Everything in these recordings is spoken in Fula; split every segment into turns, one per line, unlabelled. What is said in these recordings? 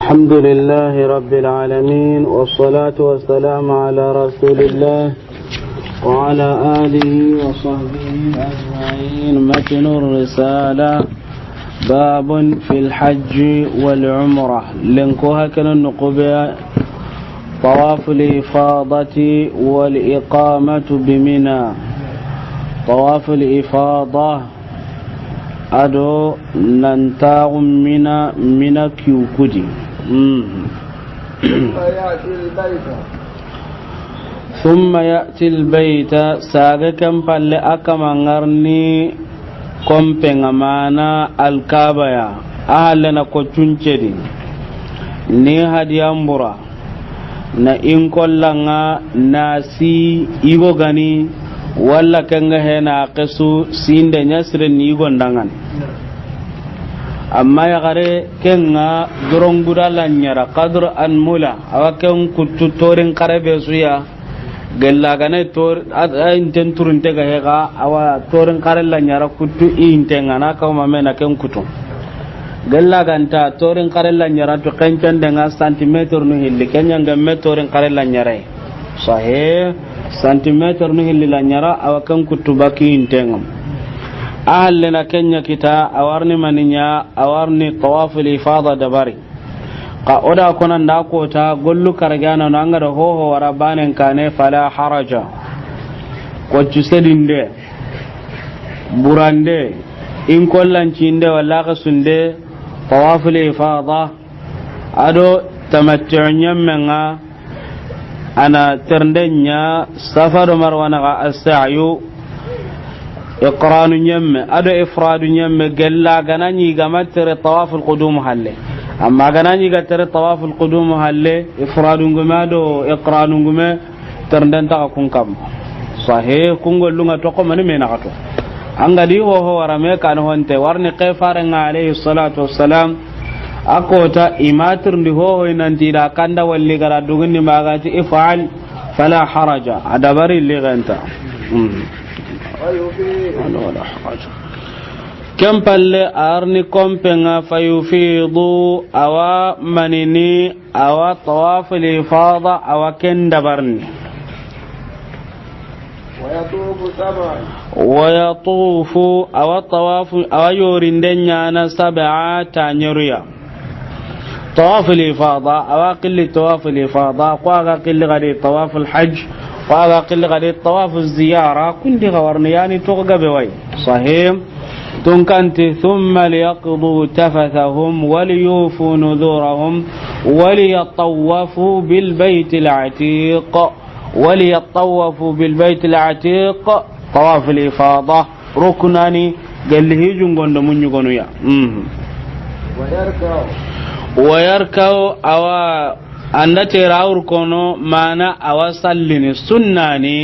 الحمد لله رب العالمين والصلاة والسلام على رسول الله وعلى آله وصحبه أجمعين. متن الرسالة باب في الحج والعمرة لنكوها كنا نقبع طواف الإفاضة والإقامة بمنى. طواف الإفاضة أدو ننتاغ من كيوكودي ثم يأتي البيت ساقكم فلأكما غرني كمبن معنا الكابايا أهلنا كتنشدي ni hadiyambura na in kollanga nasi igo gani walla kanga hena qasu sinde nyasre ni gondangan amma ya gare kenga gorongura lanyara qadr an mula awaken kuttu torin karabe suya gella gane tor inten turunte ga hega awa torin karal lanyara kuttu intenga na ka mamena ken kutu gella ganta torin karal lanyara to kancan denga centimeter no hilli kenya ngamme torin karal lanyara sahih centimeter no hilli lanyara awakan kutubaki intengam ahlena kenya kita awarni maninya awarni tawaf al-ifada dabari qa oda kona ndako ta gollu kargana no anga do hoho warabanen kane fala haraja ko cusedinde burande in kollancinde walla qasunde tawaf al-ifada ado tamattu'nyam menga ana terndenya safaro marwana ga as-sa'yu iqranu nyemme ado ifradu nyemme gella ganani gamatere tawaf al-qudum halle amma ganani gatere tawaf al-qudum halle ifradu ngumado iqranu ngume terndenta kun kam sahih kungolunga to ko mani mena gato angali ho warame kan honte warni qifare alayhi salatu wassalam akota imatir ndi ho nanti da kanda walli gara dugunni magati ifal fala haraja adabari li ganta wala haraja kam palle arni kompenga fayufidu awa manini awa tawaf al-ifada awa kendabarni ويطوف أو الطواف أو يورندن سبعة تانيريا طواف الإفاضة أو قل طواف الإفاضة قاغا قل غدي طواف الحج قاغا قل غدي طواف الزيارة كنت غورني يعني تغقى بوي صحيح تنكنت ثم ليقضوا تفثهم وليوفوا نذورهم وليطوفوا بالبيت العتيق وليطوفوا بالبيت العتيق طواف الإفاضة ركناني قال له جنغون من يغنو يا ويركو أو أن تراور كونو مانا أو صليني سناني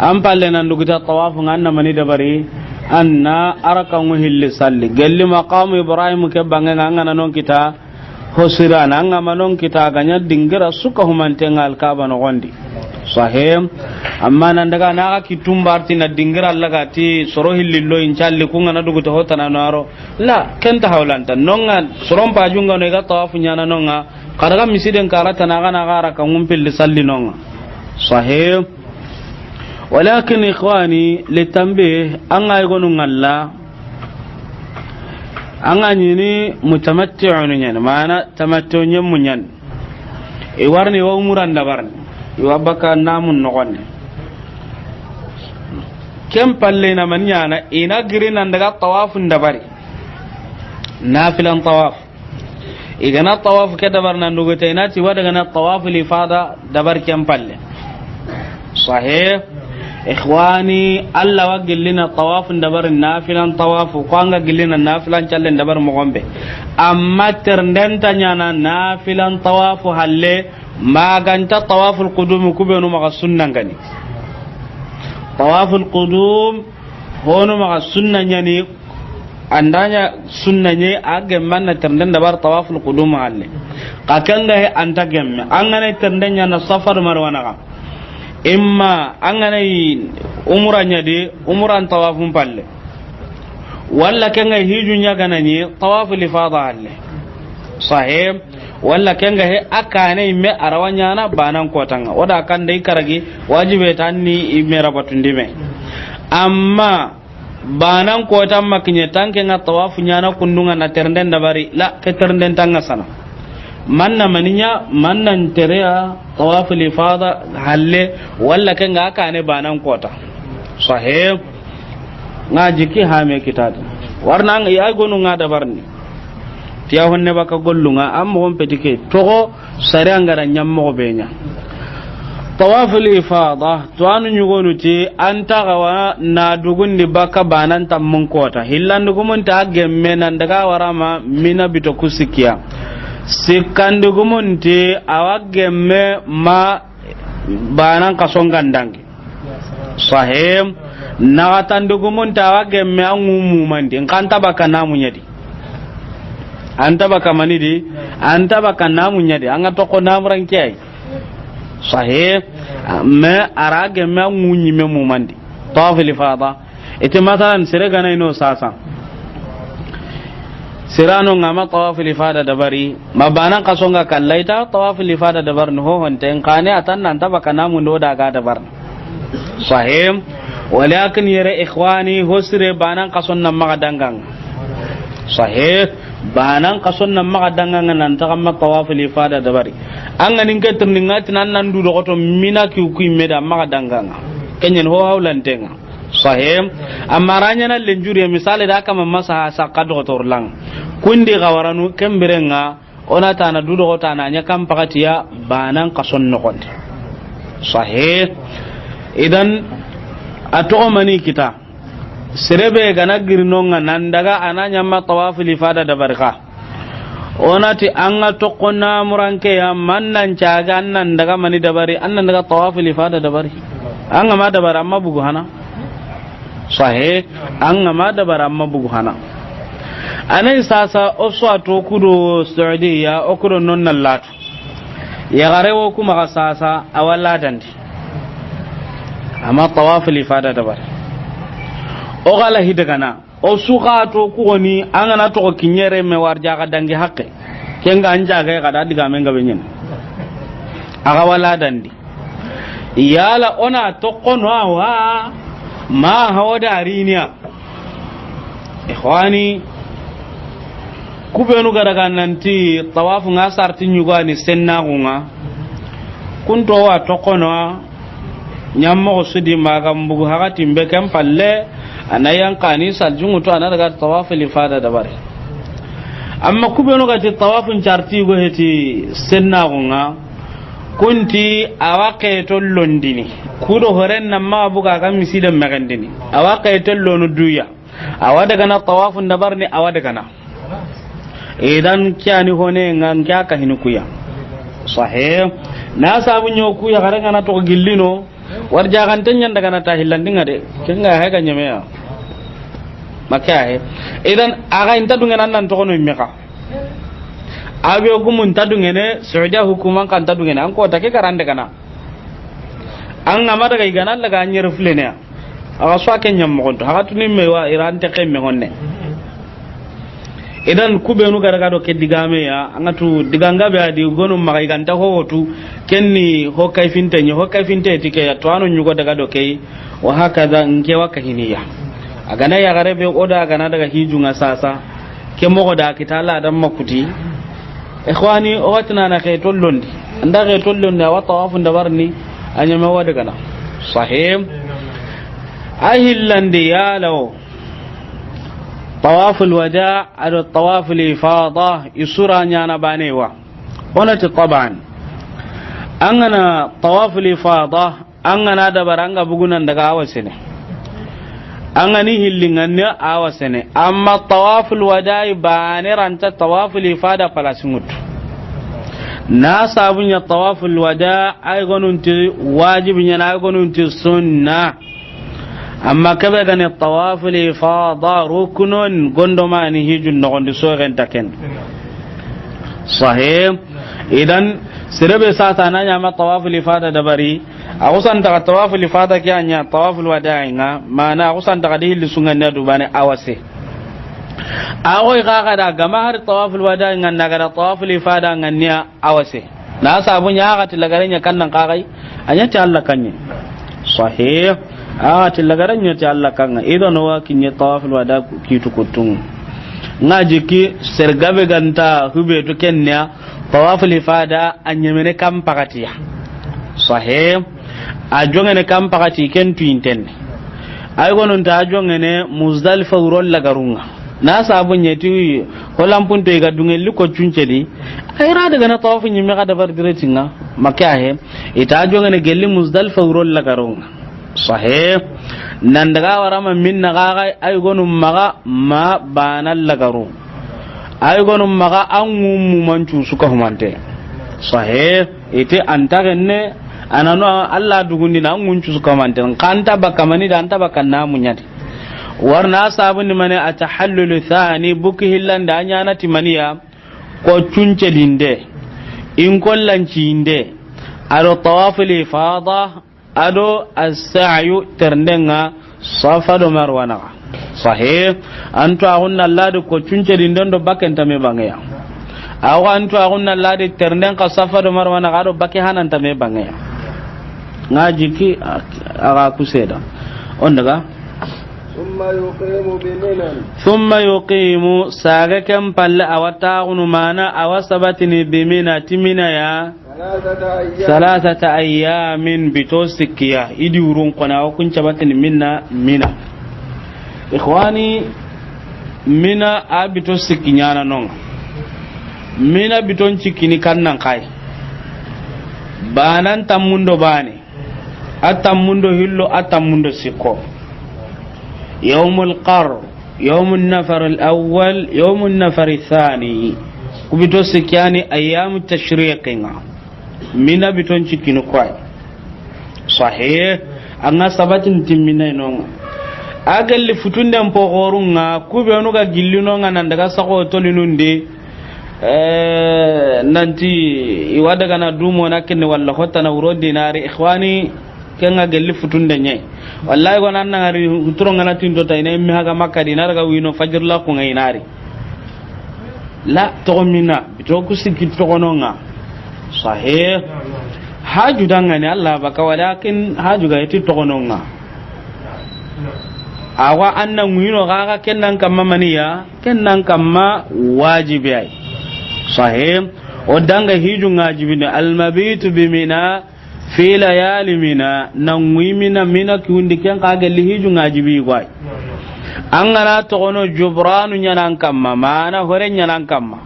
أم بالنا نقطة طواف عنا من دبري أن أركو مهل صلي قال لي مقام إبراهيم كبعنا عنا نون كتا hosiran anga manon kita ganya dingira suka humantenga alkaba no gondi sahih amma nan daga na kitumbarti na dingira lagati soro hillillo inchalli kunga na dugu to hotana naro la kenta hawlanta nonga soron pajunga no ga tawafu nyana nonga kadaga misiden karata na gana gara kan umpil salli nonga sahih walakin ikhwani litanbih anga yegonu ngalla angani ni mutamatti'un nyen mana tamattu'un munyan e warni wa umuran dabarni wa baka namun nogonne kem palle na manyana ina girina daga tawafun dabari nafilan tawaf igana tawaf ke dabar nan dugote ina ti wadaga na tawaf li fada dabar kem palle sahih ikhwani alla wagillina tawafun dabar nafilan tawafu kwanga gillina nafilan challen dabar mogombe amma terndenta nyana nafilan tawafu halle maganta tawaful qudum kubenu maga sunnan gani tawaful qudum hono maga sunnan yani andanya sunnanye age manna ternden dabar tawaful qudum halle kakanga he anta gemme angane terndenya na safar marwana ga imma angane umuranya de umuran tawafun palle walla kenga hiju nya ganani tawaful ifada halle sahih walla kenga he akane imme arawanya na banan kotanga oda kan dai karagi wajibe tanni imme rabatundime amma banan kotan makinye tanke nga tawafu nyana kundunga na ternden dabari la ke ternden tanga sana manna maninya manna terea tawafu lifada halle walla kenga akane banan kota sahih ngaji ki hame kitata warna nga ya gonu nga dabarni tiya honne baka gollunga am won petike togo sare angara nyammo benya tawaful ifada to anu nyugonu ti anta gawa na dugundi baka banan tammun kota hillandu gumun ta gemme nan daga warama mina bito kusikia sikandu gumun ti awa gemme ma banan kasongandangi sahim na tandu gumun ta awa gemme angumu mandi nkanta baka namu nyadi anta baka manidi anta baka namu nyadi anga toko namuran kiyai sahih ma arage ma munyi me mumandi tawaf ifada ite matalan sire gana ino sasa sirano ngama tawaf ifada dabari mabana kasonga kallaita tawaf ifada dabar no honte kane atan nan tabaka namu ndo daga dabar sahih walakin yara ikhwani hosre banan kasonna magadangang sahih banan kasonna magadangang nan takamma tawaf ifada dabari an ganin ke turninga tinan nan du dogoto mina ki ku meda magadanganga kenyen ho hawlantenga sahim amaranya na lenjuri misale da kama masa sakka dogotor lang kundi gawaranu kemberenga ona tana du dogoto ananya kam pakatiya banan kason nokonde sahih idan ato mani kita serebe gana girnonga nan daga ananya ma tawaf ifada da barka onati anga tokona muranke ya mannan caga annan daga mani dabari annan daga tawaf ifada dabari anga ma dabara amma bugu hana sahih anga ma dabara amma bugu hana anai sasa oso ato kudo saudiya okudo nonna latu ya garewo kuma sasa awalla dandi amma tawaf ifada dabari o gala hidagana o suka to kugoni an gana to kinyere me warja ga dangi hakke kenga anja ga kada diga men ga benyen aga wala dandi yala ona to kono wa ma hawada rinia ikhwani kubenu gara gananti tawafu ngasarti nyugani senna gunga kunto wa to kono nyammo sudi magam bugu hakati mbekam palle anayan kani saljungu to ana daga tawaful ifada dabare amma kubenu ga tawafun charti go heti senna gonga kunti awake to londini kudo horen nan ma buga ga misida magandini awake to lonu duya awada kana tawafun dabarni awada kana idan kyani hone ngan kya ka hinukuya sahih na sabu nyoku ya garanga na to gillino warja kan tanyan daga na tahilandinga de kenga ha ga nyemeya makahe idan aga inta dunga nan to kono meka abi ogumun tadungene saudiya hukuman kan tadungene an ko take garande kana an ngama daga igana daga nyer flene aga so kenya mo gonto haga tunim mewa iran te kemme honne idan kubenu garaga do ke digame ya angatu diganga be adi gonu magai ganta hotu kenni ho kayfinte nyi ho kayfinte tike ya to anu nyugo daga do kay wa hakaza nke wakahiniya agana ya garebe oda agana daga hijunga sasa ke mo da kitala dan makuti ikhwani o watna na kay tollondi anda kay tollondi wa tawafun dabarni anya ma wada kana sahih ahillandi ya law طواف الوداع على الطواف الإفاضة يسرى نانا بانيوا ونت طبعا أننا طواف الإفاضة أننا دبر أننا بقولنا ندقى آوسنة أنني هلنا آوسنة أما طواف الوداع بانير أنت طواف الإفاضة فلا سمت ناس أبني طواف الوداع أيضا أنت واجب أيضا أنت سنة amma kabe gane tawaf li ifada ruknun gondoma ni hijun no gondi so renta ken sahih idan sirebe sata nanya ma tawaf li ifada dabari awusan ta tawaf li ifada kyanya tawaf al wada'i nga mana awusan ta kadi li sungan na dubane awase agoy ga da gama har tawaful wada ngan daga tawaful ifada ngan niya awase na sabu nya ga tilagarenya kannan kagai anya ta Allah kanye sahih tilagarenya ta Allah kanga idan wa kinye tawaful wada kitu kutung ngajiki sergabe ganta hube to kenya tawaful ifada anyemene kam pakatiya sahih ajongene kam pakati ken tuinten ay gonon ta ajongene muzdalifa urol lagarunga na sabun yeti holam punto ga dungen liko cuncedi ay ra daga na tawafu nyimme ga dabar diretinga makya he ita ajongene gelli muzdalifa urol lagarunga sahih nan daga warama minna ga ay gonum maga ma banal lagaru ay gonum maga an mummu mancu suka humante sahih ite antagenne anano Allah dugundi na nguncu suka humante kanta bakamani da anta bakanna munyati warna sabun mane atahallul thani buki hillan da anya na timaniya ko cunce dinde in kollanci inde ado tawaful ifada ado as-sa'yu terndenga safa do marwana sahih antu agunna ladu ko cunce dinde do bakenta me bangaya awa antu agunna ladu ternden ka safa do marwana ado bakke hananta me bangaya ngaji ki aga kuseda on daga ثم يقيم ساغكم بل اوتاغن مانا اوسبتني بمنا تمنا يا 3 ايام بتوسكيا يدي ورون قنا وكن تبتني منا اخواني منا ابتوسكينا نون منا bitonchikini kannan kai banan tamundo bane atamundo hillo atamundo sikko يوم القر يوم النفر الأول يوم النفر الثاني كبتو سكياني أيام التشريق من بتون شكين كوي صحيح أنا سبت نتمنى نون أقل فتون دم بغورنا كوبيانو كجيلينو نندكا سقو تولينوندي nanti iwada kana dumo nakene walla hotana urodi nari ikhwani kenga gelli futunde nyai wallahi gona nangari uturo ngana tindo tayne mi haga makadi naraga wino fajr la ko ngai nari la to mina to ku sikki to gononga sahih haju dangane Allah baka walakin haju ga yati to gononga awa annan wino gaga kennan kamma maniya kennan kamma wajibi ai sahih o danga hiju ngajibine almabitu bimina fi layali mina nangwi mina kiundi ken kage lihiju ngajibi gwai an gana to gono jubranu nyanan kamma mana hore nyanan kamma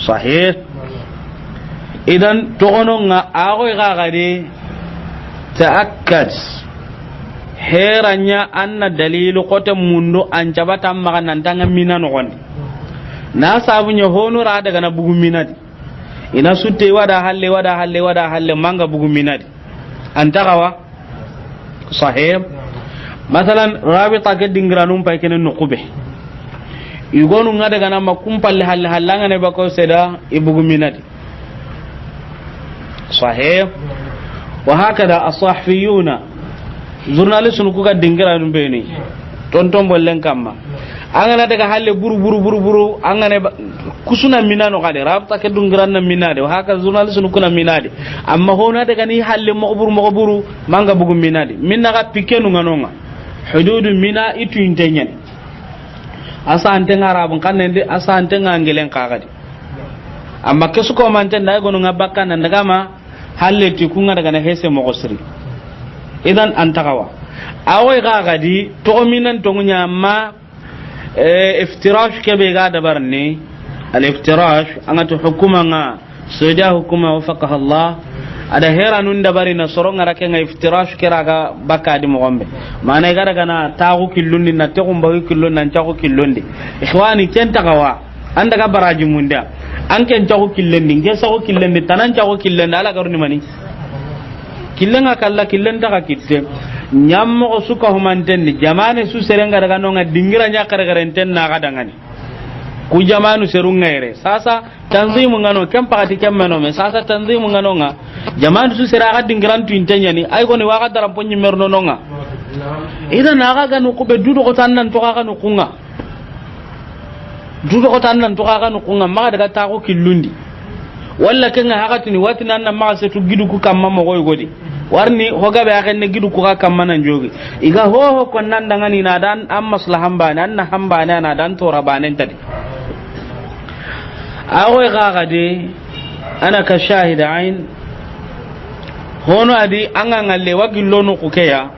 sahih idan to gono nga ago ga gade ta'akkad heranya anna dalilu qota mundo an jabata magana tanga mina no gon na sabunya hono ra daga na bugu minati ina sutte wada halle manga bugu minadi antagawa sahih masalan rabita ke dingranum pay kenen nukube igonu ngada gana makum palle halle hallanga ne bako seda ibugu minadi sahih wa hakada as-sahfiyuna journalistun ku ga dingranum beni tonton bollen kamma angana daga halle buru angane kusuna minano kade rabta ke dungiranna minade haka journalist kuna minade amma hona daga ni halle moqburu manga bugu minade minna ga pikenu nganonga hududu mina itu intenyen asa ante ngarabun kanende asa ante ngangelen kagadi amma kesu ko mante nday gonu ngabakka nan daga ma halle ti kunga daga na hese moqosri idan antakawa awoy gagadi to minan to nya ma iftirash kebe ga dabarni al-iftirash angatu hukuma nga soja hukuma wafaqaha Allah ada heranun dabari na soronga rake nga iftirash kiraga bakadi mo gombe mana gara gana tagu killundi na tegum bagu killon nan tagu killondi ikhwani kenta gawa anda ga baraji munda an ken tagu killendi ngesa ko killendi tanan tagu killendi ala garuni mani killenga kala killen daga kitte nyammo ko suka humanten jamane su serenga daga no nga dingira nya kare garenten na ga dangani ku jamanu serunga ere sasa tanzimu ngano kem pakati kem meno me sasa tanzimu ngano nga jamanu su sera ga dingiran tu intenya ni ay ko ni wa ga daram ponni merno no nga ida na ga ganu ko be dudo ko tannan to ga ganu kunga dudo ko tan nan to ka no kunga ma daga ta ko killundi walla kenga hakatini wati nan ma se tu gidu ku kamma mo goy godi warni hoga be akene gidu ku ka kamma nan jogi iga ho ko nan daga ni na dan am maslahan ba nan na hamba na dan to rabanen tadi awoy ga de ana ka shahida ain hono adi anga ngalle wagillo no ku keya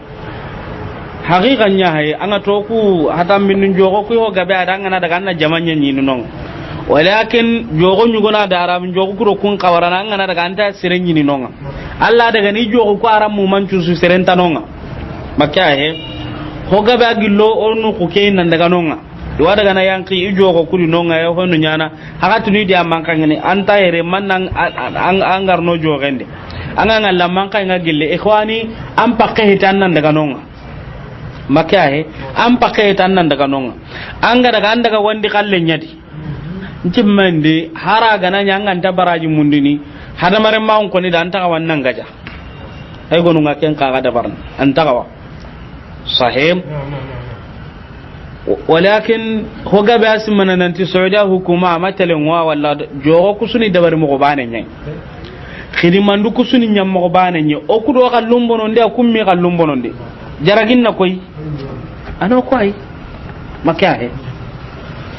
haqiqan nya hay anga to ku hatam min jogo ku ho gabe adanga na daga na jamanya nyinu non walakin jogo nyugo na dara min jogo kuro kun kawarana anga na daga anta siren nyini non alla daga ni jogo ku aram mu manchu su siren tanonga makya he ho gabe agillo onu ku kay nan daga nonga do daga na yanki i jogo kuri nonga ya hono nyana hakatu ni dia mankangene anta yere manang angar no jogende anga ngalla manka nga gille ikhwani am pakke hitan nan daga nonga makya he am pakke hitan nan daga nonga anga daga wandi kalle nyadi ntimmande hara gana nyanga nta baraji mundini hada mare maun ko ni dan ta wannan gaja ay gonu ngaken ka ga barna anta gawa sahib walakin hoga ba simana nanti saudiya hukuma matalen wa walla jogo kusuni dabari mo ko bane nyai khidimandu kusuni nyam mo bana nye o kudo ka lumbono nde kummi ka lumbono nde jaragin na koy ano koy makahe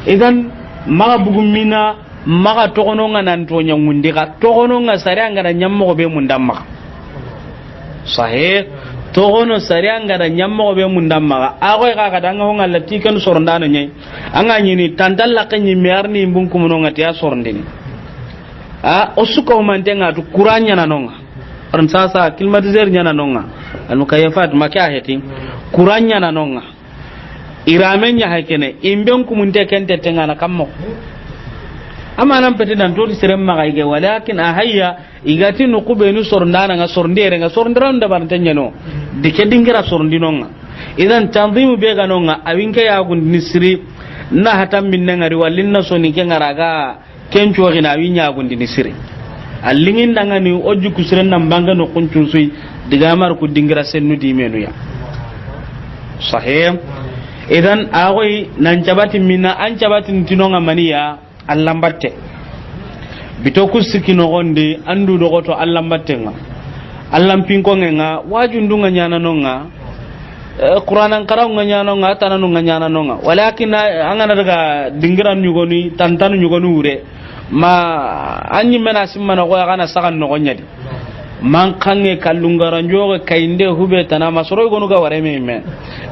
idan maga bugumina maga tokono nga nan to nyangundi ka tokono nga sare nga nyam mo be mundamma sahih tokono sare nga nyam mo be mundamma akoy ka ka danga honga lati kan sorndana nye anga nyini tandalla kan nyi merni mbunku mono ngati ya sorndini o suka o mantenga to kuranya na nonga ran sasa kilmatizer nya na nonga anu kayafat makya heti kuranya na nonga iramenya hakene imben kumunte kente tenga na kammo ama nan pete dan to sirem magaige walakin ahayya igati no kubenu sorndana nga sorndere nga sorndran da bartenya no dike dingira sorndinonga idan tanzimu be ga nonga awinke ya gun nisri na hatam minna ngari wallinna soni ke ngaraga kencho gina winya gundi ni sire allingin danga ni oju kusiren nan banga no kuncu sui diga mar ku dingira sennu di menu ya sahih idan agoy nan jabati minna an jabati tinonga maniya allambatte bito kusikino gonde andu do goto allambattenga allam pinko nga wajundunga nyana nonga qur'anan karaw nga nyana nga tananu nga nyana nonga walakin angana daga dingiran nyugoni tantanu nyugoni ure ma anyi mena simmana ko kana sakan no gonyadi man kange kallungaran joge kainde hube tana masoro gonu ga ware me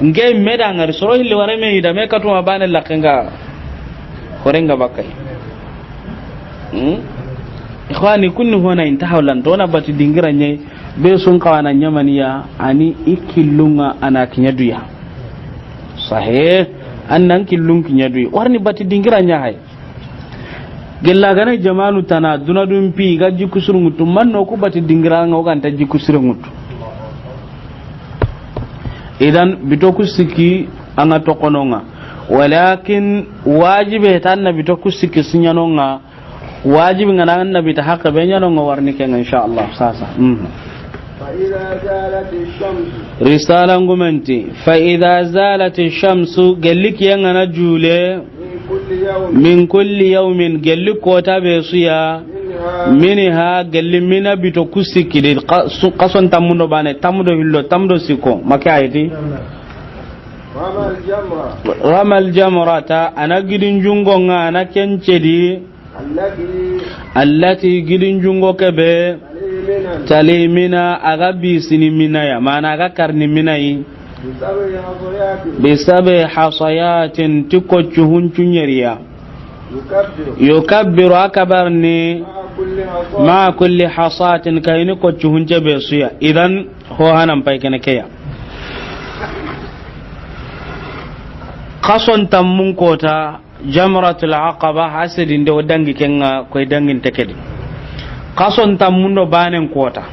nge meda ngar soro hilli ware me ida me katuma bane lakenga horenga bakai ikhwani kunni hona intahawlan dona bati dingiranye be sun kawana nyamaniya ani ikillunga ana kinyaduya sahih annan killun kinyaduya warni bati dingiranya hay gella gana jamanu tana dunadun pi gaji kusurungutu manno ku bati dingiranga ogan taji kusurungutu idan bito kusiki anga tokononga walakin wajibe tanna bito kusiki sinyanonga wajibi ngana annabi ta hakka be nyanonga warni ken insha Allah sasa
فإذا زالت الشمس
رسالة قمنتي فإذا زالت الشمس قال لك ينغنا جولي من كل يوم قال لك كوتا بيصيا منها قال لي منا بتوكسي كده قصن تمدو باني تمدو هلو تمدو سيكو ما كايتي رمى الجمرة أنا قدن جنغونا أنا كنشدي التي قدن جنغو كبه tali mina aga bisini mina ya mana aga karni mina yi bisabe hasayatin tiko chuhun chunyeriya yukabbiru akabarni ma kulli hasatin kayni ko chuhun jabe suya idan ho hanan pai kana kaya qason tammun kota jamratul aqaba hasidin de wadangi kenga koy dangin tekedi kason tammundo banen kota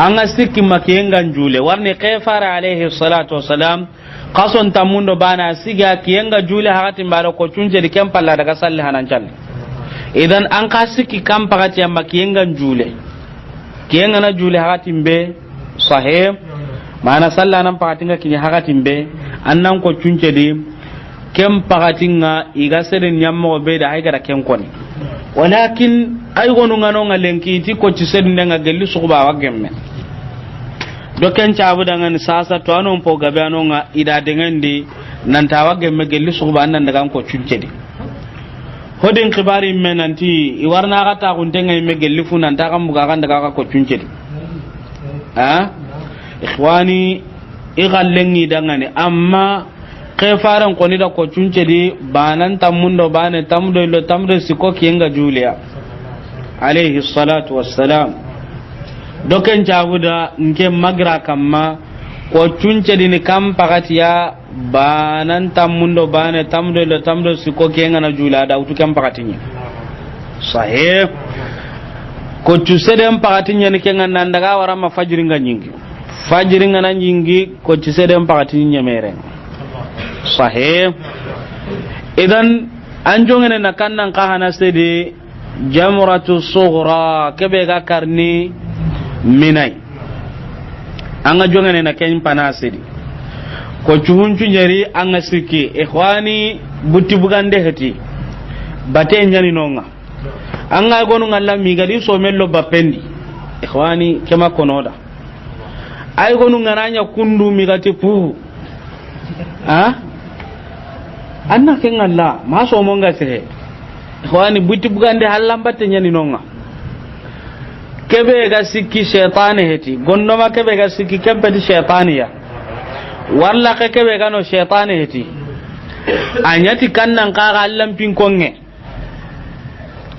anga sikki makiyengan jule warni qefara alayhi salatu wassalam kason tammundo bana siga kiyenga jule hakati mbaro ko cunje di kempalla daga salli hanan challe idan an ka sikki kam pakati makiyengan jule kiyenga na jule hakati mbe sahih mana salla nan pakati nga kini hakati mbe annan ko cunje di kem pagatinga iga seren nyammo be da ay gara ken koni walakin ay gonu ngano ngalenki ti ko ci seren nga gelli suba wa gemme do ken caabu dangan sasa to anon po gabe anonga ida dengandi nan tawa gemme gelli suba nan daga ko cuncedi hodin khibari menanti iwarna ga ta kuntenga me gelli fu nan ta kam buga kan daga ko cuncedi ikhwani igallengi dangane amma kefaran koni da ko cuncedi banan tamundo bane tamdo lo tamdo siko kiyenga juliya alayhi salatu wassalam doken jabuda nke magra kamma ko cuncedi ni kam pakatiya banan tamundo bane tamdo lo tamdo siko kiyenga na juliya da utu kam pakatinya sahih ko cuseden pakatinya ni kenga nan daga wara ma fajiringa nyingi fajiringa na nyingi ko cuseden pakatinya mere sahih idan an jongene na kannan ka hana sedi jamratu sughra kebe ga karni minai an ga jongene na ken pana sedi ko chuhunchu nyari an ga siki ikhwani butti bugande heti bate nyani nonga an ga gonu ngalla mi gadi so mello bapendi ikhwani kema konoda ay gonu ngaranya kundu mi gati pu anna ken Allah ma so mo nga se ikhwani buti bugande hallam batte nyani nonga kebe ga sikki shaytane heti gonno ma kebe ga sikki kempe di shaytaniya walla kebe ga no shaytane heti anyati kannan ka ga hallam pin konge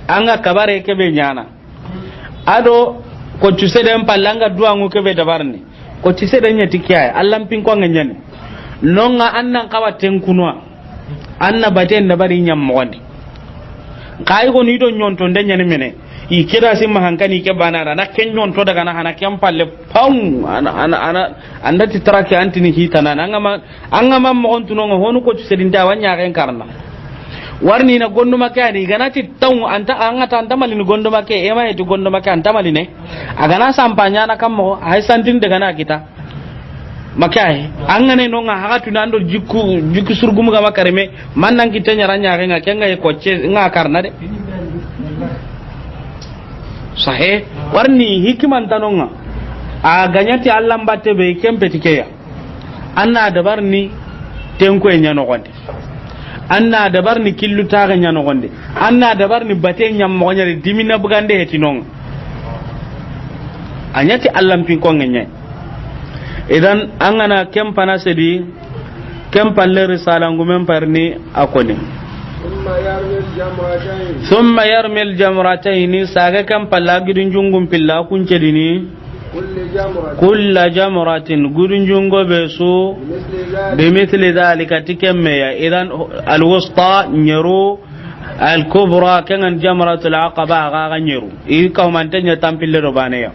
anga kabare kebe nyana ado ko tuseden pallanga duangu kebe dabarni ko tuseden nyati kiya hallam pin konge nyani nonga annan kawa tenkunwa anna baten da bari nyam mondi kai go ni do nyonto ndenya ne mene i kira sim hankani ke banara na ken nyonto daga na hana kem palle pam ana anda titrake antini hitana angama mo on tuno honu ko sedinta wanya ken karna warni na gondo makani ganati taw anta anga anta malini gondo make e ma eti gondo make anta maline aga na sampanya na kammo ay santin daga na kita makai angane no nga haga tunando jikku surgum ga makareme man nan kitanya ranya nga kenga e kocce nga karna de sahe warni hikiman tanonga a ganyati Allah mbatte be kempe tikeya anna dabarni tenko e nyano gonde anna dabarni killu taga nyano gonde anna dabarni bate nyam mo nyari dimina bugande hetinon anyati Allah mpin ko ngenya idan an gana kemfana sedi kemfalle risala ngumen parni akoni thumma yarmil jamratayn saga kempalla gidin jungum pilla kuncedini kulla jamratin gudun jungo besu bimithli dhalika tikemmeya idan alwusta nyeru alkubra kan jamratul aqaba ga nyeru i kawmantenya tampille do baneya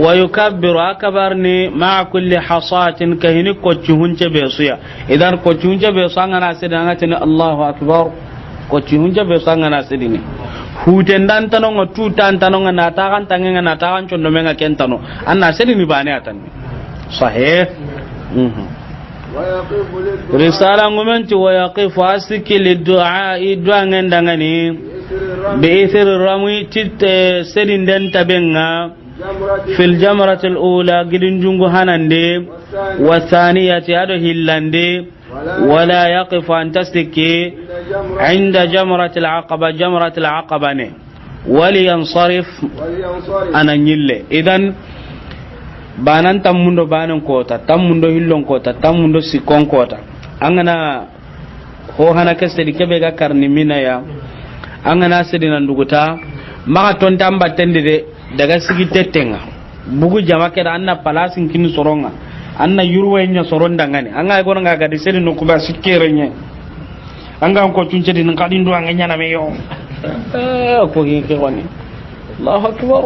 ويكبر أكبرني مع كل حصاة كهني كوتشون جبيسيا إذا كوتشون جبيسا أنا سيدنا الله أكبر كوتشون جبيسا أنا سيدني huten dan tanonga tutan tanonga natakan tangenga natakan condomenga kentano anna sedini bane atan sahih risala ngumenti wa yaqif asiki liddu'a idwa ngendangani بإثر الرمي تت سرين دن تبنغا في الجمرة الأولى قدن جنغو هنندي والثانية هذا هلاندي ولا يقف أن تستكي عند جمرة العقبة ولينصرف أنا نيلي إذن بانان تموندو بانان كوتا تموندو هلون كوتا تموندو سيكون كوتا أنا هو هنا كستدي كبيرا كارني مينا يا an gana sidina nduguta maka ton tamba tendide daga sigi tettenga bugu jama keda anna palasin kin soronga anna yurwenya soronda ngani anga go nga gadi sidina no kuba sikkerenye anga ko tunce din kadin do anga nyana meyo ko ke woni Allahu akbar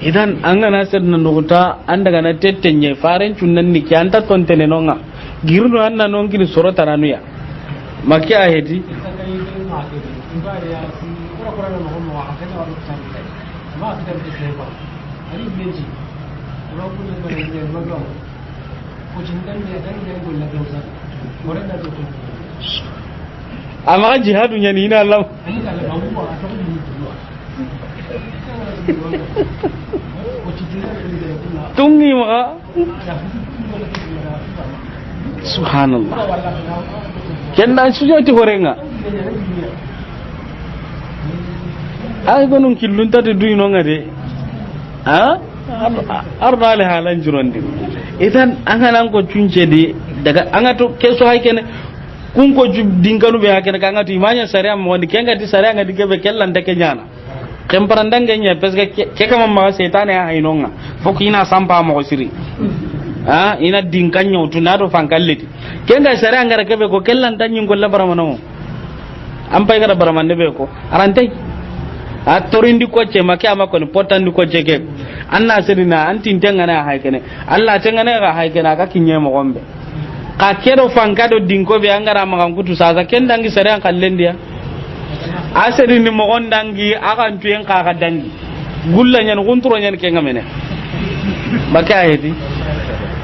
idan an gana sidina nduguta anda gana tettenye faren tunnan ni kyanta ton tenenonga girno anna non kin sorota nanuya maki ahedi ama jihadu nyani ina Allah tungi ma subhanallah kenda sujati horenga ay gonun killunta de duino ngade ha arda le halan jurondi idan anganan ko cunce di daga angato keso haykene kun ko jub dinganu be hakene kanga to imanya sare am woni kenga di sare ngadi kebe kellan de kenyana kemparandange nya peske ke kama ma setan ya hainonga fokina sampa mo siri ha ina dinkanyo tunado fankalliti kenga sare ngara kebe ko kellan tanyin golla baramano am pay gara baramande be ko arante a torindi ko ce make ama ko ni potandi ko ce ke anna sirina antin tengana haykene alla tengana ga haykena ka kinye mo gombe ka kedo fankado dinko be angara magan kutu sasa kendangi sare an kallendiya aseri ni mo gondangi akan tuyen ka ka dangi gulla nyen gunturo nyen ke ngamene maka hedi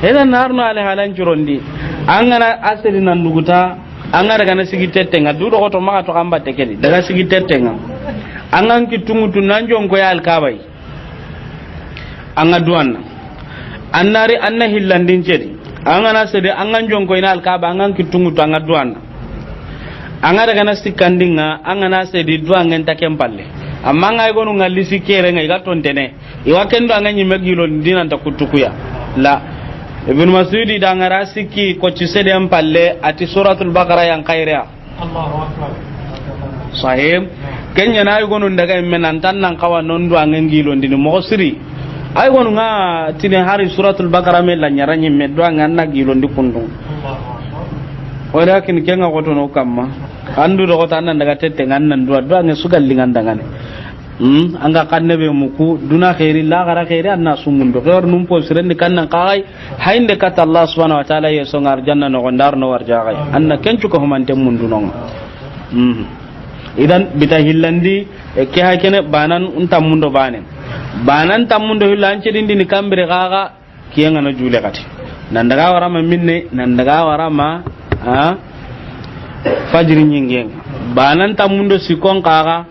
hedan narno ale halan jurondi angara aseri nan duguta angara kana sigi tettenga dudo ko to maka to kamba tekedi daga sigi tettenga angan ki tungutu nanjon ko yal kabai anga duanna annari anna hillandin cedi angana sede angan jonko ina alkaba angan kitungutu anga duanna anga daga na sikandinga angana sede duangen takempalle amma ngai gonu ngalli sikere ngai gatontene iwa kendo anga nyimegilo dinan ta kutukuya la ibn masudi da ngara sikki ko ci sede ampalle ati suratul baqara yang khaira Allahu akbar sahib kenya na gonu daga menan tan nan kawa non duangen gilo ndini mo siri ay gonu nga tine hari suratul baqara me la nyaranyi me duangen na gilo ndi kundung walakin kenga goto no kamma andu do goto nan daga tette ngan duangen sugal lingan dangane anga kanne be muku duna khairi la gara khairi anna sumundo gor num po sirendi kannan kai hainde kata Allah subhanahu wa ta'ala yeso ngar janna no gondar no warja kai anna kencu ko humante mundu non idan bita hillandi ke hakene banan untam mundo banan tam mundo hillanci dindi ni kambire gaga kiyenga no jule kati nan daga warama minne nan daga warama fajri nyingen banan tam mundo sikon kaga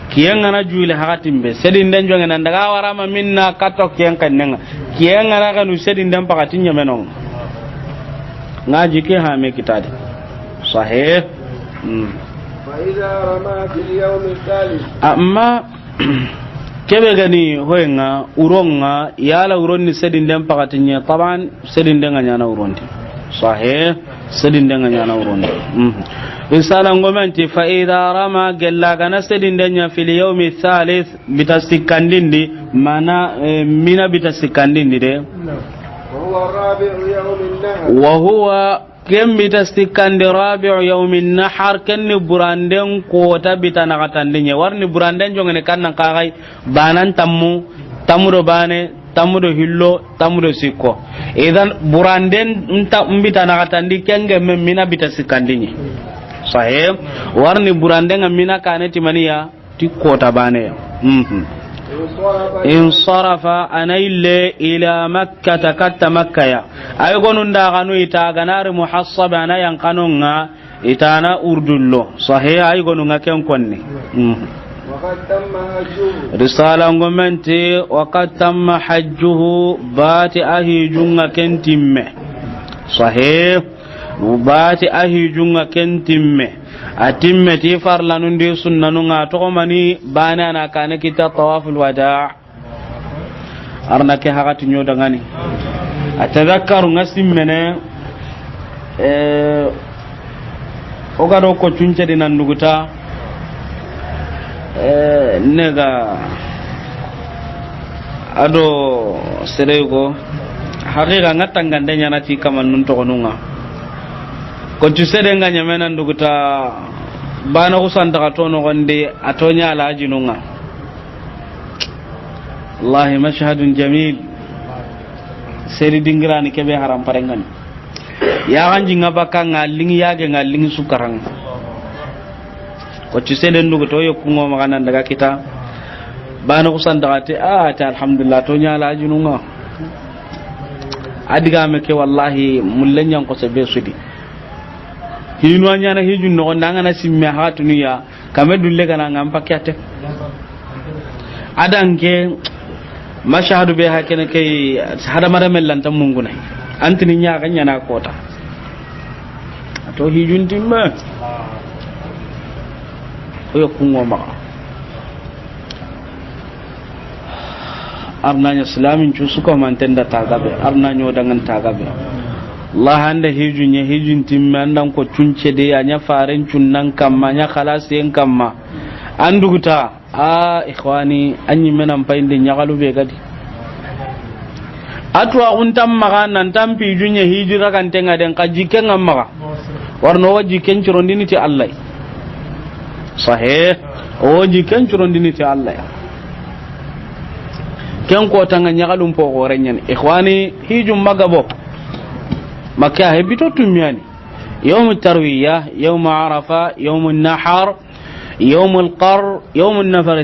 kiyenga na jule hakatimbe sedin den jonga nan daga warama minna kato kiyen kannenga kiyenga na kanu sedin den pakatin nyamenong ngaji ke ha me kitade sahih
فإذا رمى في اليوم الثالث
أما kebe gani hoyenga uronga yala uronni sedin den pakatinya taban sedin den nganya urondi sahih sedin den nganya urondi risala ngomanti fa idha rama gella kana sedin den nya fil yawmi thalith bitasikandindi mana mina bitasikandindi de wa huwa kem bitastikandi rabi'u yawmin nahar kenni buranden kota bitana katandinya warni buranden jongene kannan kagai banan tamudo bane tamudo hillo tamudo sikko idan buranden unta bitana katandi kenge memina bitasikandinya sahib warni buranden amina kaneti maniya ti kota bane in sarafa anaille ila makkah katta makkah ay gonun da kanu ita ganar muhassab ana yang kanunga itana urdullo sahih ay gonunga ken konni
وقد تم حجه
risala ngomenti waqad tamma hajjuhu bati ahi junga kentimme sahih bati ahi junga kentimme atimme ti farlanundi sunnanunga to mani bana na kana kita tawaful wada' arna ke hakati nyoda ngani atadhakkaru ngasimmene ogado ko cunce dinan nuguta nega ado serego hakika ngatangande nyana ti kamanun to konunga ko tusede nga nyamena nduguta bana kusanta katono gonde atonya ala ajinunga wallahi mashhadun jamil seri dingirani kebe haram parengan ya ganji ngabaka ngalingi yage ngalingi sukarang ko tusede nduguto yokungo magana daga kita bana kusanta kate ta alhamdulillah tonya ala ajinunga adiga me ke wallahi mullenyan ko sebe sudi hinu anya na hijun no ndanga na simme hatunu ya kame dulle kana ngam pakate adanke mashahadu be hakene kai hada mara mellan tan munguna antini nya kanya na kota to hijun timma oyo kungo ma arnanya islamin cu suka mantenda tagabe arnanyo dangan tagabe Allah anda hijunya hijun timma andan ko cunce de anya faren cunnan kamma nya khalas yen kamma anduguta ikhwani anyi menan painde nyagalu be gadi atwa untam maga nan tampi junya hijira kan tenga den kajiken amma warno waji ken curondini ti Allah sahih waji ken curondini ti Allah ken ko tanga nyagalum po gorenyen ikhwani hijum magabo makka hebito tumyani يوم التروية يوم عرفة يوم النحر يوم القر يوم النفر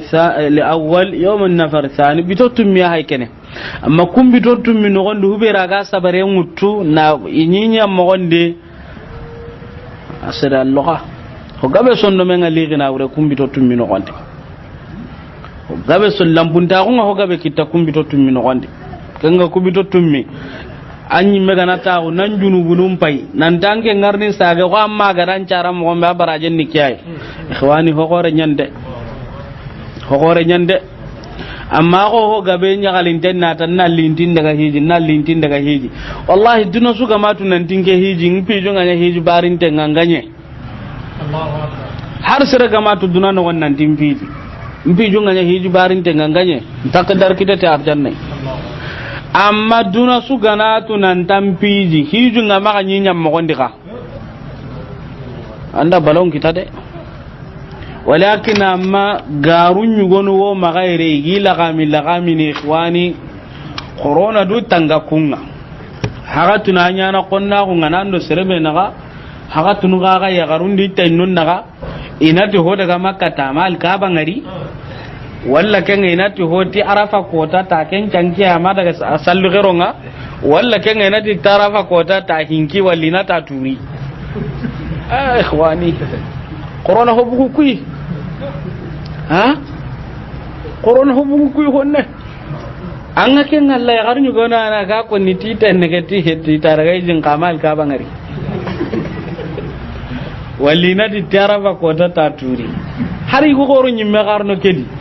الأول يوم النفر الثاني بتوتم يا هاي كنه أما كم بتوتم من نقول هو براجع سبرين متو نا ينيني أما قندي أسر اللغة هو قبل سنة من اللي غنا ولا كم بتوتم من نقول هو قبل سنة لامبون تاعون هو قبل كده كم بتوتم من نقول كنغا كم بتوتم مي anyi megana tawo nan junubunum pai nan tanke ngarni saga ko amma garan cara mo be barajen ni kiyai ikhwani hokore nyande amma ko ho gabe nyagalin tenna tan na lintin daga hiji wallahi duna su ga matu nan tinke hiji ngi jo nganya hiji barin te nganganye har sira ga matu duna no wannan timpi mpi jo nganya hiji barin te nganganye takdar kita ta arjanna amma duna su ganatu nan tampiji hiju nga maka nyinya mogondika anda balon kita de walakin amma garun nyugonu wo magaire gila kami ni ikhwani corona du tanga kunga hagatu na nyana konna kunga nando serebe naga hagatu nu ga ya garundi tennun naga inati hoda ga makka tamal ka bangari walla ken inati hoti arafa kota ta ken cankiya ma daga sallu geronga walla ken inati tarafa kota ta hinki wallina ta turi ikhwani corona hobu kuyi corona hobu kuyi honne anga ken Allah ya garnyu gona na ga ko ni tita negati heti taraga jin kamal ka bangari wallina ti tarafa kota ta turi hari go goro nyimme garno kedi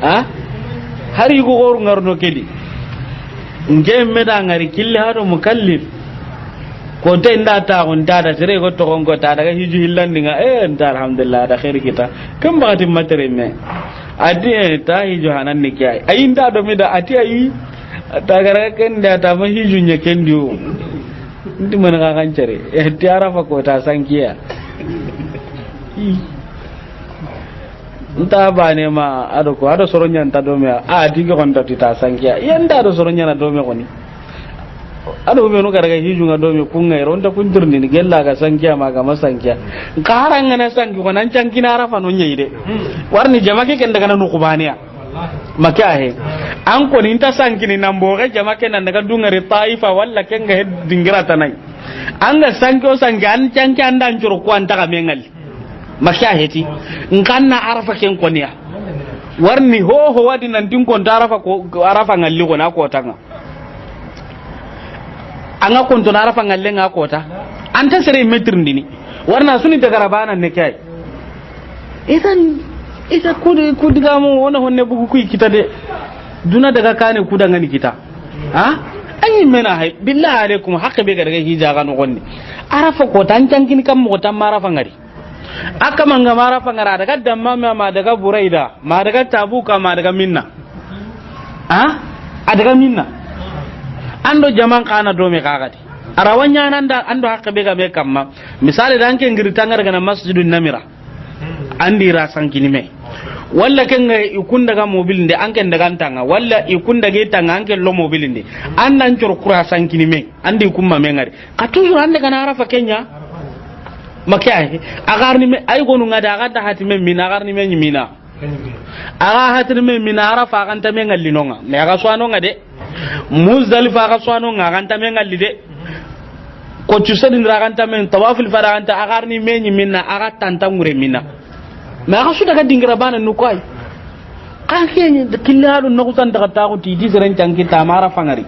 hari go goru ngarno kedi ngemme da ngari kille hado mukallif ko te nda ta on dada sere go to gongo ta daga hiju hillandinga nda alhamdulillah da khair kita kam bagati matere me adi ta hiju hanan ni kai ayi nda do mi da ati ayi ta gara ken da ta ma hiju nye kendio ndi man ga kancare ti arafa ko ta sankiya nta bane ma ado ko ado soronya nta do me a diga kon ta ta sankiya yanda ado soronya na do me koni ado be no karaga hiju nga do me kunga ronda kundirni ni gella ga sankiya ma ga masankiya karanga na sanki ko nan canki na rafa no nyeide warni jamake ken daga no kubaniya makya he an ko ni nta sanki ni nambo ga jamake nan daga dungari taifa walla ken ga dingira tanai an ga sanko sanki an canki andan juro ko anta ga mengal mashahiti nganna arafa ken konia warni ho wadi nan din kon arafa ko arafa ngalli ko na ko tanga anga kon to arafa ngalle nga ko ta anta sere metr ndini warna suni daga rabana ne kai idan kudiga mo wona honne bugu ku kita de duna daga kane kudanga ni kita anyi mena hay billahi alaikum hakke be daga hija ga no gonni arafa ko tan tankini kam mo tan marafa ngari aka manga mara fangara daga damma ma daga buraida ma daga tabuka ma daga minna a daga minna ando jaman kana do me kagati arawanya nan da ando hakka be ga me kamma misali dan ken ngiri tangar ga masjidun namira andi ra sankini me walla ken ikun daga mobil nde an ken daga tanga walla ikun daga tanga an ken lo mobil nde an nan cor kura sankini me andi kumma me ngari ka toujours ande kana arafa kenya makya agarni me ay gonu ngada agata hatime mina agarni me nyimina aga hatime mina arafa kan ta me ngallinonga me aga swano ngade muzdalifa ga swano nganta men ngalli de ko cusedin raganta men tawafil faraganta agarni menyi minna aga tantangure minna ma ga sudaga dingira bana nukai kan kenyi killaru no kusan daga ta ko titi seren tanki tamara fangari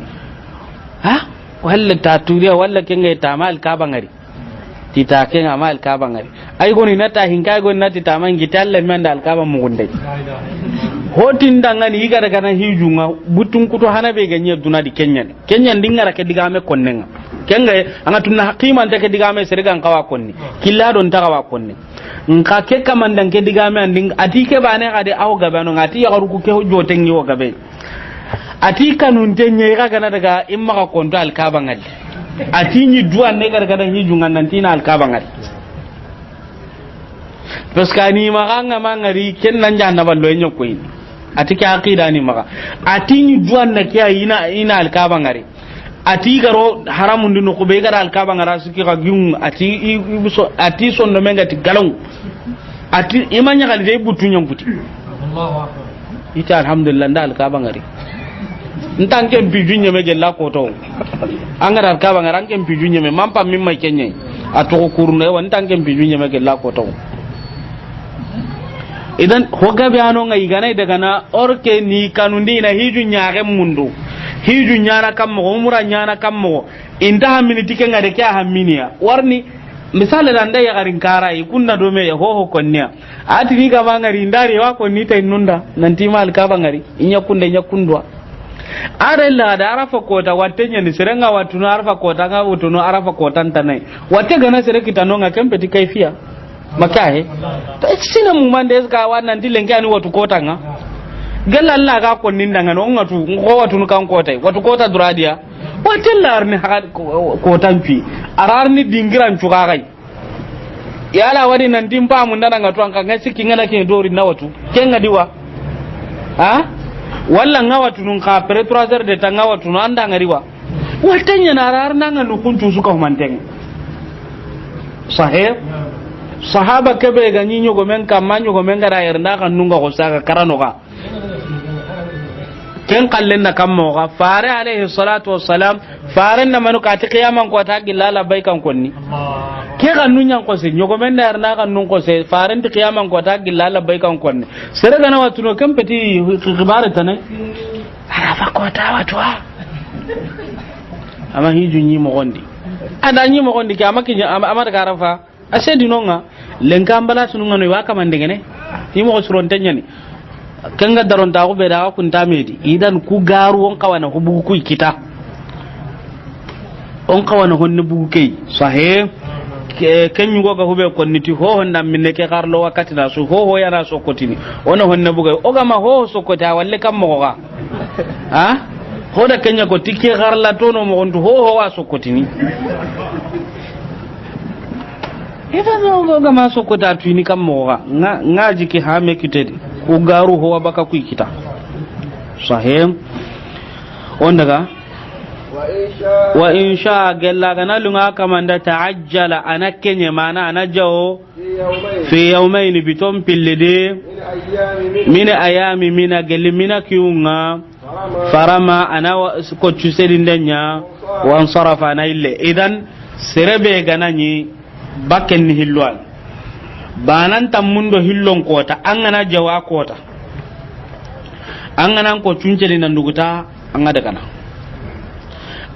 ha walla ta turiya walla kenga tamal ka bangari tita kenga mal ka bangari ay goni nata hinka goni nati taman gitalle men dal ka ba mugunde hotin dangani iga daga na hijunga butun kuto hanabe ganye dunadi kenyan dingara ke digame konnenga kenga anga tunna haqiman take digame serigan kawa konni killa don ta kawa konni nka ke kamandan ke digame anding atike bane ade aw gabano ngati ya garuku ke hojo tengi wo gabe atika nun tenye ga kana daga imma ka konto alkaba ngali atinyi duan ne gar kada hijunga nantina alkaba ngali paskani maganga mangari kennan janna ballo enyo koyi atike aqida ni maga atinyi duan na kiya ina alkaba ngari ati garo haramun dinu ko be gara alkaba ngara suki ga gyum ati son no menga ti galon ati imanya kali de butunya puti Allahu akbar ita alhamdulillah nda alkaba ngari ntanke mpijunya me gella ko to angara alkaba ngara ntanke mpijunya me mampa mimma kenye atoko kurune wa ntanke mpijunya me gella ko to idan hoga biano ngai ganai daga na orke ni kanundi na hiju nyaare mundu hiju nyana kammo umra nyana kammo inda hamini tikenga de kya haminia warni misale da ndaya garin karai kunna do me ho konnya ati ni ga bangari ndari wa ko ni tay nunda nanti mal ka bangari inya kunde nya kundwa are la da arafa kota watenya ni serenga watu na arafa kota nga watu no arafa kota ntanai wate gana sere kitanonga kempeti kaifia makahe sina mumande ska wannan dilenga ani watu kota nga galla Allah ga ko ninda no ngatu ko watu kan kota watu kota duradiya watellar ni ha kotan fi ararni dingiran cukagai yala wadi nan dimpa mun dana ngatu an kan siki ngana ke dori na watu kenga diwa ha walla ngawatu nun ka pre 3 heures de tanga watu no anda ngariwa watanya na ararna nganu kuntu suka humanteng sahih sahaba kebe ga nyinyo go men kam manyo go men gara yerna kan nunga ko saka karano ga ken kallen na kam mo ga fare alaihi salatu wassalam fare na manu ka ta kiyaman ko ta gillala bai kan konni ke ga nunya ko se nyogo men na yerna kan nun ko se fare ti kiyaman ko ta gillala bai kan konni sere ga na watu no kan peti khibare tanai arafa ko ta watu ama hiju nyi mo gondi ada nyi mo gondi ke amaki amata karafa ase dinonga lenka mbala sununga no waka mandengene timo ko suron tanyani kanga daron ta ko be da ku ntamedi idan ku garu on kawana ko bugu ku kita on kawana honne bugu kay sahe kenyu go ga hube konniti ho honda minne ke garlo wakati na su ho yana sokotini ona honne bugu o ga ma ho sokota walle kam mo ga ha ho da kenya ko tikke garla tono mo on ho wa sokotini ita no ga ma sokota tuini kam mo ga ngaji ki ha me kitedi ku garu ho baka ku kita sahih on daga wa insha galla kana lunga kamanda ta'ajjala anakenya mana anajawo fi yawmayn bitum pillide min ayami min gelmina kiunga farama ana ko cusedin danya wa ansarafa na ille idan serebe ganani bakken ni hilwan banan tammundo hillon kota an gana jawa kota an gana ko cunceli nan duguta an ga daga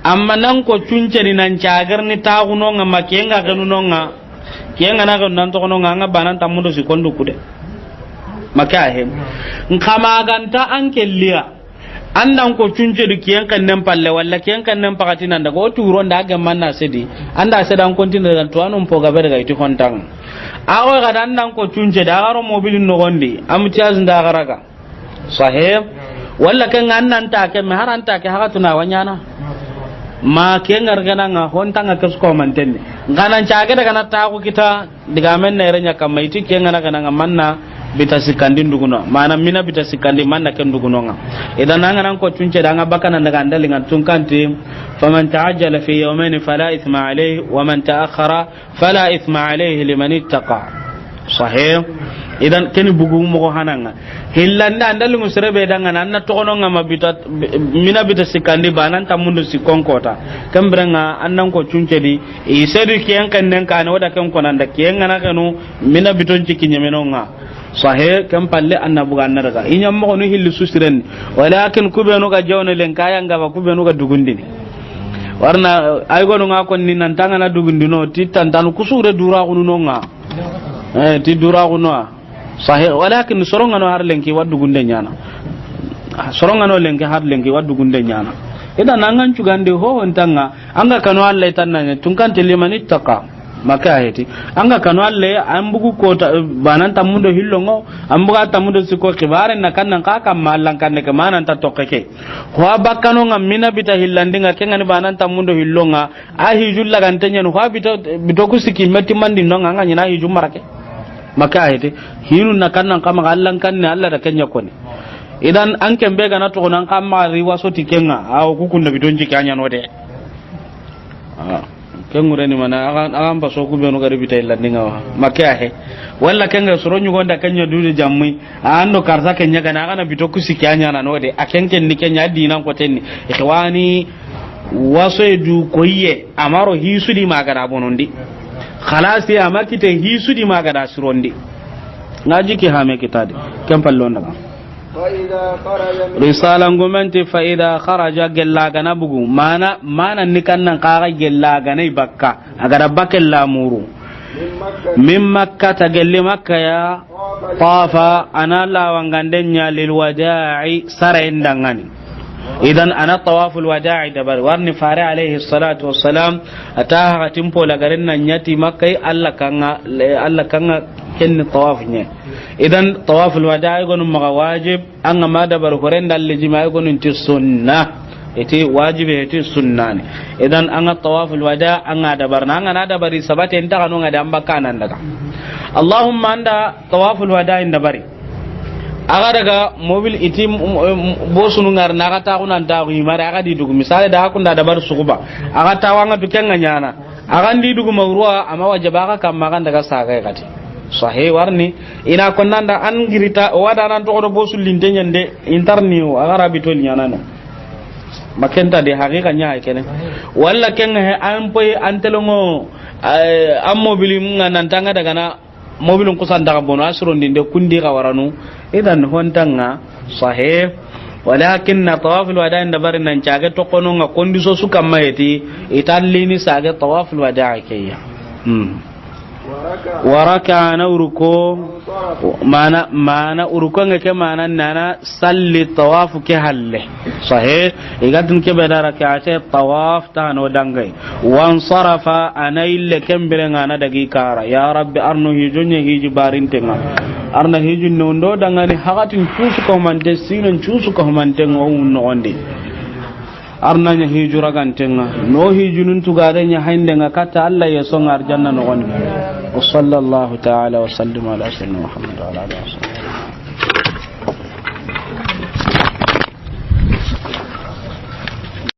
amma nan ko cunceli nan cagar ni ta guno nga makenga ganu nonga kenga na ganu nan to nonga nga banan tammundo sikondo kude maka he nkama ganta an kelliya andan ko cunceli kiyan kan nan palle walla kiyan kan nan pakati nan daga o turo ndaga manna sedi anda sedan kontina daga to anon po gabe daga iti kontang awo ga dan nan ko tunje da garo mobilin no gondi am tiaz nda garaga sahib walla kan annan ta ke me haranta ke haka tuna wanyana ma ke ngargana nga hontanga kes ko mantenne ngana caage daga na ta ko kita diga men ne renya kam mai tike ngana kana manna bita sikandi nduguno mana mina bita sikandi manna ken nduguno nga idan nan ko tunje da nga bakana daga andali ngan tunkanti faman ta'ajjala fi yawmayn fala ithma alayhi wa man ta'akhkhara fala ithma alayhi liman ittaqa sahih idan ken bugu mo hananga hillanda andalu musrebe danga nanna tokono ngama bita mina bita sikandi banan tamundu sikonkota kambrenga annan ko cuncedi e sedu kiyan kannen kana wada kan konanda kiyan ngana kanu mina biton cikinye menonga sahe kam palle annabu ganna daga inyam mo no hillu susiren walakin kubenu ga jawne len kaya ngaba kubenu ga dugundini warna ay gonu nga kon ni nan tanga na dugundino titan tan kusure dura kunu nga ti dura kunu sahih walakin soronga no har lenki waddu gunde nyana soronga no lenki har lenki waddu gunde nyana idan angan cugande ho ontanga anga kanu Allah tanna tun kan telimani taka maka heti anga kanu Allah ambugu kota banan tamundo hillongo ambuga tamundo siko kibare na kannan ka kam mallan kanne ke manan ta tokkeke ho bakano ngamina bita hillandinga kengani banan tamundo hillonga ahi julla gantenya no ha bita bitoku siki metti mandi no nganga nyina hi jumarake maka hete hinu na kannan kama Allah kanne Allah da kenya kone idan an kembe ga na to nan kama riwa so tikenga aw kukun da bidon jiki anya no de kengure ni mana agan ba so ku be no gari bitai landinga maka he walla kenga soro nyugo nda kenya dude jammi ando karza kenya ga na kana bito kusiki anya na no de akenken ni kenya dinan ko tenni ikhwani waso edu koyye amaro hisudi magana bonondi khalas ya makite hisudi magada sirondi ngaji ki hame kitade kem pallon daga
fa idha kharaja
risalan gumenti fa idha kharaja gellaga nabugu mana nikannan qaga gellaga nay bakka agara bakel lamuru min makka ta gelle makka ya tafa ana lawangandenya lil wada'i sarayndangani idan ana tawaful wada'i dabar warni fare alaihi salatu wassalam ataha timpo la garin nan nyati makkai alla kanga kenni tawaf nye idan tawaful wada'i gonum maga wajib an ma dabar horen dalle jima'i gonun ti sunna ite wajibe ite sunnani idan an tawaful wada' an dabar nan an dabari sabate enta kanu ngada ambaka nan daga allahumma anda tawaful wada'i dabari aga daga mobil iti bosunu ngar na aga ta kunan ta himare aga di dugu misale da hakunda da bar sukuba aga ta wanga dukenga nyana aga ndi dugu mawruwa ama wajaba aga kam magan daga saga kati sahih warni ina konnanda an girita wada nan to ko bosul lintenya nde interni o aga rabito nyana no makenta de hakika nya kene walla kenga he an poy an telongo am mobili mun nan tanga daga na mobilun kusan daga bono asron dinde kundi ka waranu idan hontanga sahih walakin tawaf alwada' dabar nan caga to kono nga kondiso su kamayeti itallini saga tawaf alwada' kayya waraka na uruko mana uruko ngake mana nana salli tawaf ke halle sahih igadun ke bedara ka ate tawaf ta no dangai wan sarafa anaille kembere ngana dagi kara ya rabbi arno hijunye hiji barintenga arna hijun no ndo dangani hakatin cusu ko mante sinon cusu ko mante no onde arna nya hijura gantenga no hijunun tugare nya haindenga kata Allah ya songar janna no onde wa sallallahu ta'ala wa sallim ala sayyidina Muhammad wa ala alihi wa sallam